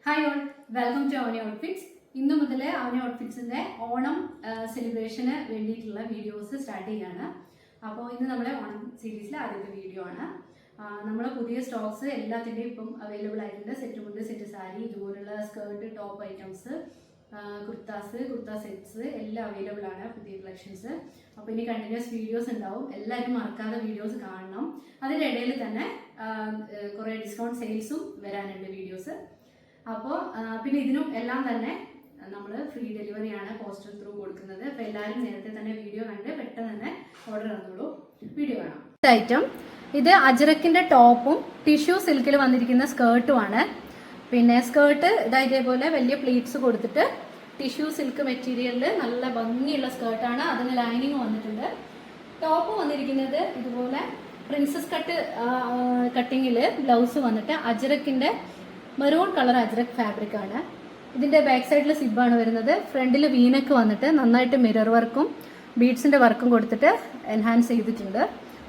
Hi all, welcome to Avani outfits. ഇന്നു മുതൽ അവനി ഔട്ട്ഫിറ്റ്സിൻ്റെ ഓണം സെലിബ്രേഷന് വേണ്ടിയിട്ടുള്ള വീഡിയോസ് സ്റ്റാർട്ട് ചെയ്യുകയാണ്. അപ്പോൾ ഇന്ന് നമ്മുടെ ഓണം സീരീസിലെ ആദ്യത്തെ വീഡിയോ ആണ്. നമ്മളെ പുതിയ സ്റ്റോക്സ് എല്ലാത്തിൻ്റെയും ഇപ്പം അവൈലബിൾ ആയിട്ടുണ്ട്. സെറ്റ് മുണ്ട്, സെറ്റ് സാരി, ഇതുപോലുള്ള skirt, top items, kurta sets എല്ലാം അവൈലബിൾ ആണ്, പുതിയ കളക്ഷൻസ്. അപ്പോൾ ഇനി കണ്ടിന്യൂസ് വീഡിയോസ് ഉണ്ടാവും. എല്ലാവരും മറക്കാതെ വീഡിയോസ് കാണണം. അതിൻ്റെ ഇടയിൽ തന്നെ കുറേ ഡിസ്കൗണ്ട് സെയിൽസും വരാനുണ്ട് വീഡിയോസ്. അപ്പോൾ പിന്നെ ഇതിനും എല്ലാം തന്നെ നമ്മൾ ഫ്രീ ഡെലിവറിയാണ് പോസ്റ്റൽ ത്രൂ കൊടുക്കുന്നത്. അപ്പോൾ എല്ലാവരും നേരത്തെ തന്നെ വീഡിയോ കണ്ട് പെട്ടെന്ന് തന്നെ ഓർഡർ തന്നോളൂ. വീഡിയോ കാണാം. ഐറ്റം ഇത് അജ്രക്കിൻ്റെ ടോപ്പും ടിഷ്യൂ സിൽക്കിൽ വന്നിരിക്കുന്ന സ്കേർട്ടുമാണ്. പിന്നെ സ്കേർട്ട് ഇതേപോലെ വലിയ പ്ലീറ്റ്സ് കൊടുത്തിട്ട് ടിഷ്യൂ സിൽക്ക് മെറ്റീരിയലിൽ നല്ല ഭംഗിയുള്ള സ്കേർട്ടാണ്. അതിന് ലൈനിങ് വന്നിട്ടുണ്ട്. ടോപ്പ് വന്നിരിക്കുന്നത് ഇതുപോലെ പ്രിൻസസ് കട്ടിങ്ങിൽ ബ്ലൗസ് വന്നിട്ട് അജ്രക്കിൻ്റെ മെറൂൺ കളർ അജ്രക് ഫാബ്രിക് ആണ്. ഇതിൻ്റെ ബാക്ക് സൈഡിൽ സിബാണ് വരുന്നത്. ഫ്രണ്ടിൽ വീനക്ക് വന്നിട്ട് നന്നായിട്ട് മിറർ വർക്കും ബീഡ്സിൻ്റെ വർക്കും കൊടുത്തിട്ട് എൻഹാൻസ് ചെയ്തിട്ടുണ്ട്.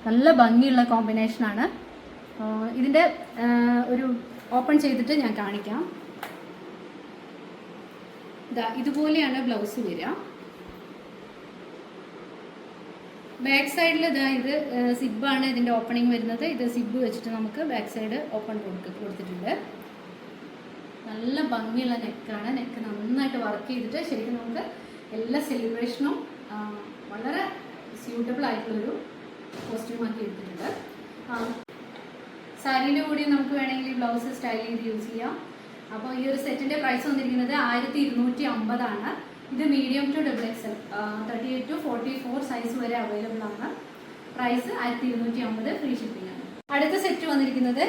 നല്ല ഭംഗിയുള്ള കോമ്പിനേഷനാണ്. ഇതിൻ്റെ ഒരു ഓപ്പൺ ചെയ്തിട്ട് ഞാൻ കാണിക്കാം. ഇതുപോലെയാണ് ബ്ലൗസ് വരിക. ബാക്ക് സൈഡിൽ ഇത് സിബാണ് ഇതിൻ്റെ ഓപ്പണിങ് വരുന്നത്. ഇത് സിബ് വെച്ചിട്ട് നമുക്ക് ബാക്ക് സൈഡ് ഓപ്പൺ കൊടുത്തിട്ടുണ്ട്. നല്ല ഭംഗിയുള്ള നെക്കാണ്. നെക്ക് നന്നായിട്ട് വർക്ക് ചെയ്തിട്ട് ശരിക്കും നമുക്ക് എല്ലാ സെലിബ്രേഷനും വളരെ സ്യൂട്ടബിൾ ആയിട്ടുള്ളൊരു കോസ്റ്റ്യൂമാക്കി എടുത്തിട്ടുണ്ട്. സാരീൻ്റെ കൂടി നമുക്ക് വേണമെങ്കിൽ ബ്ലൗസ് സ്റ്റൈൽ ചെയ്ത് യൂസ് ചെയ്യാം. അപ്പോൾ ഈ ഒരു സെറ്റിൻ്റെ പ്രൈസ് വന്നിരിക്കുന്നത് 1250 ആണ്. ഇത് medium to XXL 38 to 44 size വരെ അവൈലബിൾ ആണ്. പ്രൈസ് 1250, ഫ്രീ ഷിപ്പിംഗ് ആണ്. അടുത്ത സെറ്റ് വന്നിരിക്കുന്നത്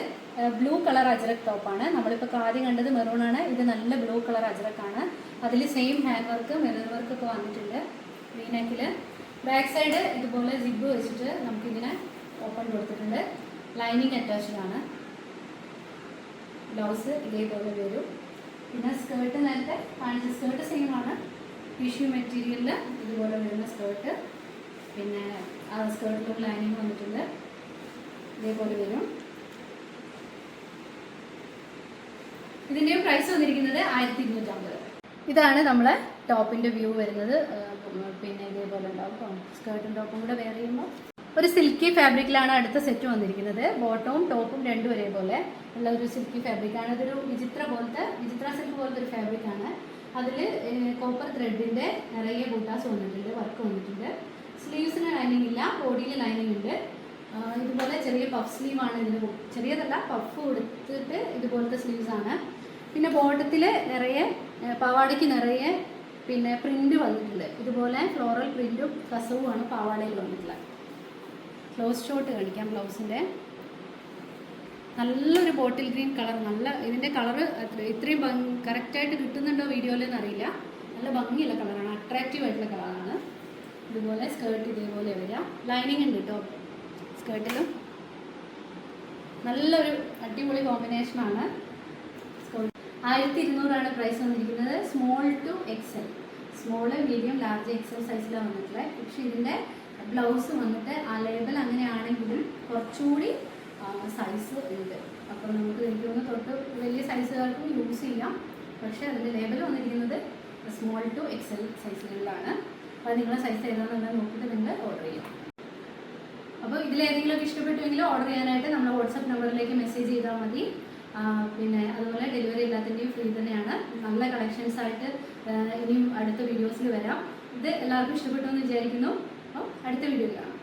ബ്ലൂ കളർ അജ്രക് ടോപ്പാണ്. നമ്മളിപ്പോൾ ആദ്യം കണ്ടത് മെറൂൺ ആണ്. ഇത് നല്ല ബ്ലൂ കളർ അജ്രക്കാണ്. അതിൽ same hand work, mirror work ഒക്കെ വന്നിട്ടുണ്ട്. വീനെക്കിൽ ബാക്ക് സൈഡ് ഇതുപോലെ സിബ് വെച്ചിട്ട് നമുക്കിങ്ങനെ ഓപ്പൺ കൊടുത്തിട്ടുണ്ട്. ലൈനിങ് അറ്റാച്ച്ഡ് ആണ്. ബ്ലൗസ് ഇതേപോലെ വരും. പിന്നെ സ്കേർട്ട് നേരത്തെ കാണിച്ച സ്കേർട്ട് സെയിം ആണ്. ടിഷ്യൂ മെറ്റീരിയലിൽ ഇതുപോലെ വരുന്ന സ്കേർട്ട്. പിന്നെ ആ സ്കേർട്ടിലൊരു ലൈനിങ് വന്നിട്ടുണ്ട്. ഇതേപോലെ വരും. ഇതിൻ്റെയും പ്രൈസ് വന്നിരിക്കുന്നത് 1250. ഇതാണ് നമ്മളെ ടോപ്പിൻ്റെ വ്യൂ വരുന്നത്. പിന്നെ ഇതേപോലെ ഉണ്ടാവും. സ്കേർട്ടും ടോപ്പും കൂടെ വെയർ ചെയ്യുമ്പോൾ ഒരു സിൽക്കി ഫാബ്രിക്കിലാണ് അടുത്ത സെറ്റ് വന്നിരിക്കുന്നത്. ബോട്ടവും ടോപ്പും രണ്ടും ഒരേപോലെ ഉള്ള ഒരു സിൽക്കി ഫാബ്രിക്കാണ്. ഇതൊരു വിചിത്ര സിൽക്ക് പോലത്തെ ഒരു ഫാബ്രിക്കാണ്. അതിൽ കോപ്പർ ത്രെഡിൻ്റെ നിറയെ ബൂട്ടാസ് വന്നിട്ടുണ്ട്, വർക്ക് വന്നിട്ടുണ്ട്. സ്ലീവ്സിന് ലൈനിങ് ഇല്ല, ബോഡിയിൽ ലൈനിങ് ഉണ്ട്. ഇതുപോലെ ചെറിയ പഫ് സ്ലീവാണ്. ഇതിന് ചെറിയതല്ല, പഫ് കൊടുത്തിട്ട് ഇതുപോലത്തെ സ്ലീവ്സ് ആണ്. പിന്നെ ബോട്ടത്തിൽ നിറയെ പാവാടയ്ക്ക് നിറയെ പിന്നെ പ്രിൻ്റ് വന്നിട്ടുണ്ട്. ഇതുപോലെ ഫ്ലോറൽ പ്രിൻറ്റും കസവുമാണ് പാവാടയിൽ വന്നിട്ടുള്ളത്. ക്ലോസ് ഷോട്ട് കാണിക്കാം. ബ്ലൗസിൻ്റെ നല്ലൊരു ബോട്ടിൽ ഗ്രീൻ കളർ. നല്ല ഇതിൻ്റെ കളറ് ഇത്രയും കറക്റ്റായിട്ട് കിട്ടുന്നുണ്ടോ വീഡിയോയിലെന്ന് അറിയില്ല. നല്ല ഭംഗിയുള്ള കളറാണ്, അട്രാക്റ്റീവ് ആയിട്ടുള്ള കളറാണ്. ഇതുപോലെ സ്കേർട്ട് ഇതേപോലെ വരിക. ലൈനിങ് ഉണ്ട് കേട്ടോ സ്കേർട്ടിലും. നല്ലൊരു അടിപൊളി കോമ്പിനേഷനാണ്. 1200 പ്രൈസ് വന്നിരിക്കുന്നത്. Small to XL, small, medium, large, XL സൈസിലാണ് വന്നിട്ടുള്ളത്. പക്ഷേ ഇതിൻ്റെ ബ്ലൗസ് വന്നിട്ട് ആ ലേബൽ അങ്ങനെയാണെങ്കിലും കുറച്ചുകൂടി സൈസ് ഉണ്ട്. അപ്പോൾ നമുക്ക് എനിക്ക് തോന്നുന്നു തൊട്ട് വലിയ സൈസുകാർക്കും യൂസ് ചെയ്യാം. പക്ഷേ അതിൻ്റെ ലേബൽ വന്നിരിക്കുന്നത് സ്മോൾ ടു XL സൈസുകളിലാണ്. അപ്പോൾ നിങ്ങളുടെ സൈസ് ഏതാണെന്നുള്ളത് നോക്കിയിട്ട് നിങ്ങൾ ഓർഡർ ചെയ്യാം. അപ്പോൾ ഇതിലേതെങ്കിലും ഇഷ്ടപ്പെട്ടുവെങ്കിൽ ഓർഡർ ചെയ്യാനായിട്ട് നമ്മുടെ വാട്സപ്പ് നമ്പറിലേക്ക് മെസ്സേജ് ചെയ്താൽ മതി. പിന്നെ അതുപോലെ ഡെലിവറി എല്ലാത്തിൻ്റെയും ഫ്രീ തന്നെയാണ്. നല്ല കളക്ഷൻസ് ആയിട്ട് ഇനിയും അടുത്ത വീഡിയോസിൽ വരാം. ഇത് എല്ലാവർക്കും ഇഷ്ടപ്പെട്ടു എന്ന് വിചാരിക്കുന്നു. അപ്പോൾ അടുത്ത വീഡിയോയിൽ കാണാം.